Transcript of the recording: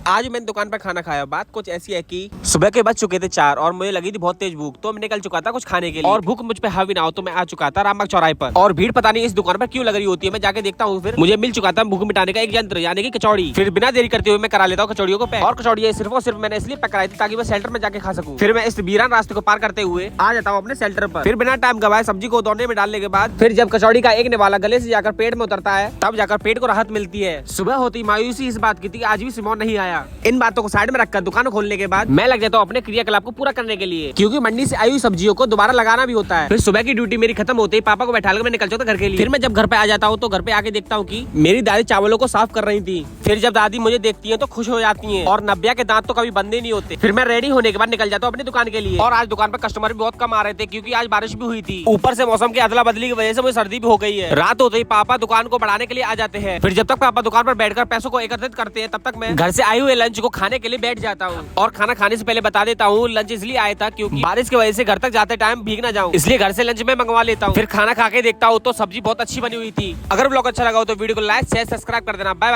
आज मैंने दुकान पर खाना खाया। बात कुछ ऐसी है कि सुबह के बज चुके थे 4 और मुझे लगी थी बहुत तेज भूख, तो मैं निकल चुका था कुछ खाने के लिए और भूख मुझ पे हावी ना हो तो मैं आ चुका था रामबाग चौराहे पर। और भीड़ पता नहीं इस दुकान पर क्यों लग रही होती है। मैं जाके देखता हूँ, फिर मुझे मिल चुका था भूख मिटाने का एक यंत्र यानी कि कचौड़ी। फिर बिना देरी करते हुए मैं करा लेता हूँ कचौड़ियों को पैक। और कचौड़ी सिर्फ और सिर्फ मैंने इसलिए पैक कराई थी ताकि मैं सेंटर में जाके खा सकूं। फिर मैं इस वीरान रास्ते को पार करते हुए आ जाता हूँ अपने सेंटर पर। फिर बिना टाइम गवाए सब्जी को दोने में डालने के बाद फिर जब कचौड़ी का एक निवाला गले से जाकर पेट में उतरता है तब जाकर पेट को राहत मिलती है। सुबह होती मायूसी इस बात की थी आज भी सिमोन नहीं आया। इन बातों को साइड में रखकर दुकान खोलने के बाद मैं लग जाता हूँ अपने क्रियाकलाप को पूरा करने के लिए, क्योंकि मंडी से आई हुई सब्जियों को दोबारा लगाना भी होता है। फिर सुबह की ड्यूटी मेरी खत्म होते ही पापा को बैठा कर मैं निकल जाता घर के लिए। फिर मैं जब घर पे आ जाता हूँ तो घर पे आके देखता हूँ कि मेरी दादी चावलों को साफ कर रही थी। फिर जब दादी मुझे देखती है तो खुश हो जाती है और नव्या के दांत तो कभी बंदे नहीं होते। फिर मैं रेडी होने के बाद निकल जाता हूँ अपनी दुकान के लिए। और आज दुकान पर कस्टमर भी बहुत कम आ रहे थे क्योंकि आज बारिश भी हुई थी। ऊपर से मौसम की अदला बदली की वजह से मुझे सर्दी भी हो गई है। रात होते ही पापा दुकान को बढ़ाने के लिए आ जाते हैं। फिर जब तक पापा दुकान पर बैठकर पैसों को एकत्रित करते हैं तब तक मैं घर से आए हुए लंच को खाने के लिए बैठ जाता हूँ। और खाना खाने से पहले बता देता हूँ लंच इसलिए आया था क्योंकि बारिश की वजह से घर तक जाते टाइम भीग ना जाऊँ, इसलिए घर से लंच में मंगवा लेता हूँ। फिर खाना खा के देखता हूँ तो सब्जी बहुत अच्छी बनी हुई थी। अगर ब्लॉग अच्छा लगा हो तो वीडियो को लाइक शेयर सब्सक्राइब कर देना। Bye bye.